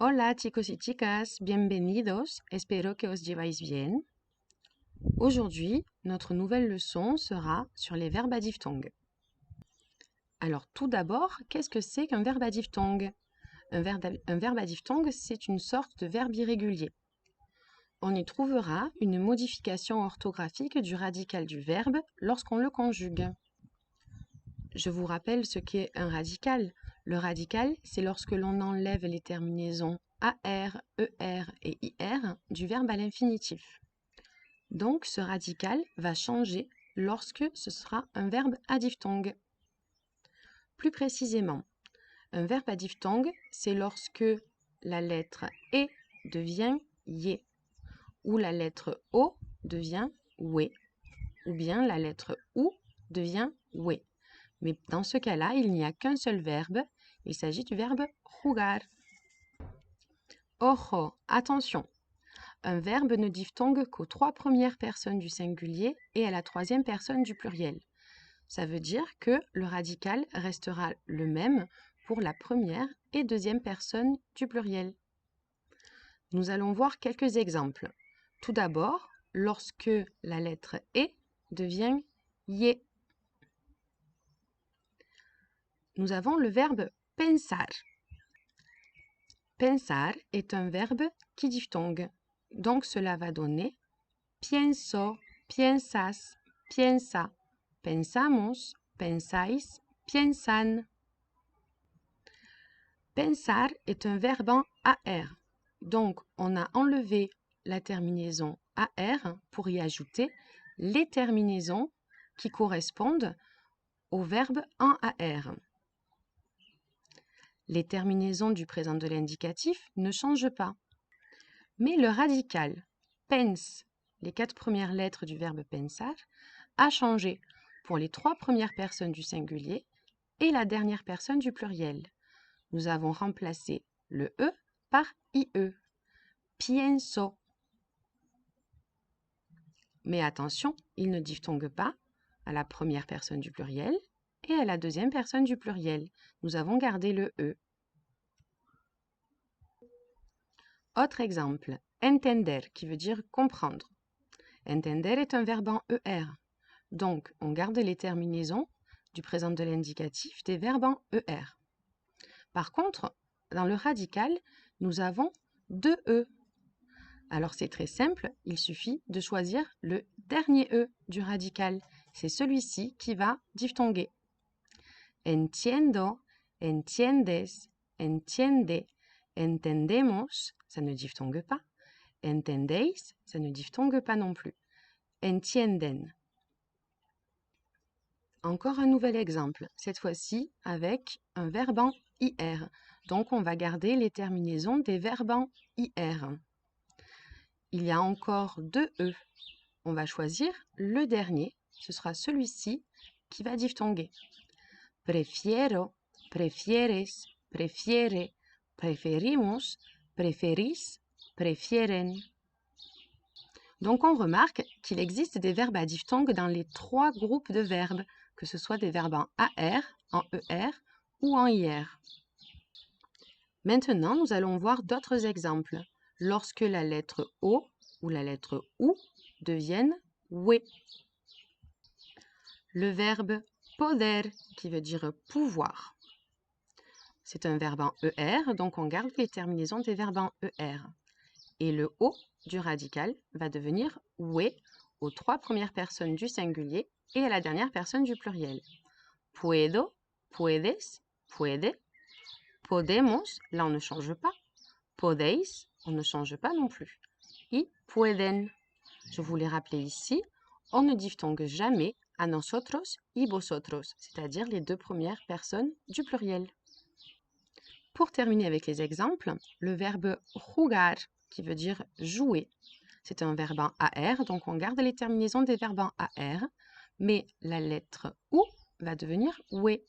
Hola chicos y chicas, bienvenidos, espero que os lleváis bien. Aujourd'hui, notre nouvelle leçon sera sur les verbes à diphtongue. Alors tout d'abord, qu'est-ce que c'est qu'un verbe à diphtongue? Un verbe à diphtongue, c'est une sorte de verbe irrégulier. On y trouvera une modification orthographique du radical du verbe lorsqu'on le conjugue. Je vous rappelle ce qu'est un radical. Le radical, c'est lorsque l'on enlève les terminaisons AR, ER et IR du verbe à l'infinitif. Donc, ce radical va changer lorsque ce sera un verbe à diphtongue. Plus précisément, un verbe à diphtongue, c'est lorsque la lettre E devient YE, ou la lettre O devient WE, ou bien la lettre OU devient WE. Mais dans ce cas-là, il n'y a qu'un seul verbe. Il s'agit du verbe jugar. Ojo, attention. Un verbe ne diphtongue qu'aux 3 premières personnes du singulier et à la 3e personne du pluriel. Ça veut dire que le radical restera le même pour la 1re et 2e personne du pluriel. Nous allons voir quelques exemples. Tout d'abord, lorsque la lettre E devient YE. Nous avons le verbe pensar. Pensar est un verbe qui diphtongue. Donc cela va donner pienso, piensas, piensa, pensamos, pensáis, piensan. Pensar est un verbe en AR. Donc on a enlevé la terminaison AR pour y ajouter les terminaisons qui correspondent au verbe en AR. Les terminaisons du présent de l'indicatif ne changent pas. Mais le radical pens, les 4 premières lettres du verbe pensar, a changé pour les 3 premières personnes du singulier et la dernière personne du pluriel. Nous avons remplacé le E par IE. Pienso. Mais attention, il ne diphtongue pas à la première personne du pluriel et à la 2e personne du pluriel. Nous avons gardé le E. Autre exemple, entender, qui veut dire comprendre. Entender est un verbe en ER. Donc, on garde les terminaisons du présent de l'indicatif des verbes en ER. Par contre, dans le radical, nous avons 2 E. Alors c'est très simple, il suffit de choisir le dernier E du radical. C'est celui-ci qui va diphtonguer. Entiendo, entiendes, entiende, entendemos, ça ne diphtongue pas. Entendéis, ça ne diphtongue pas non plus. Entienden. Encore un nouvel exemple, cette fois-ci avec un verbe en IR. Donc on va garder les terminaisons des verbes en IR. Il y a encore 2 E. On va choisir le dernier, ce sera celui-ci qui va diphtonguer. Prefiero, prefieres, prefiere, preferimos, preferis, prefieren. Donc on remarque qu'il existe des verbes à diphtongue dans les 3 groupes de verbes, que ce soit des verbes en AR, en ER ou en IR. Maintenant, nous allons voir d'autres exemples. Lorsque la lettre O ou la lettre OU deviennent WE. Le verbe poder, qui veut dire pouvoir. C'est un verbe en ER, donc on garde les terminaisons des verbes en ER. Et le O du radical va devenir WE aux 3 premières personnes du singulier et à la dernière personne du pluriel. Puedo, puedes, puede. Podemos, là on ne change pas. Podéis, on ne change pas non plus. Y pueden. Je vous l'ai rappelé ici, on ne diphtongue jamais a nosotros y vosotros, c'est-à-dire les 2 premières personnes du pluriel. Pour terminer avec les exemples, le verbe jugar, qui veut dire jouer, c'est un verbe en AR, donc on garde les terminaisons des verbes en AR, mais la lettre OU va devenir WE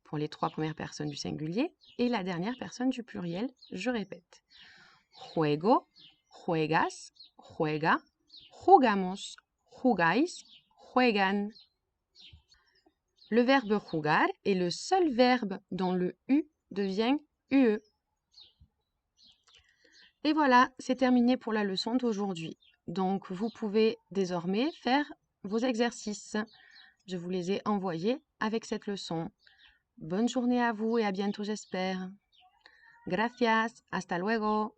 pour les 3 premières personnes du singulier et la dernière personne du pluriel, je répète. Juego, juegas, juega, jugamos, jugáis, juegan. Le verbe jugar est le seul verbe dont le U devient UE. Et voilà, c'est terminé pour la leçon d'aujourd'hui. Donc, vous pouvez désormais faire vos exercices. Je vous les ai envoyés avec cette leçon. Bonne journée à vous et à bientôt, j'espère. Gracias, hasta luego.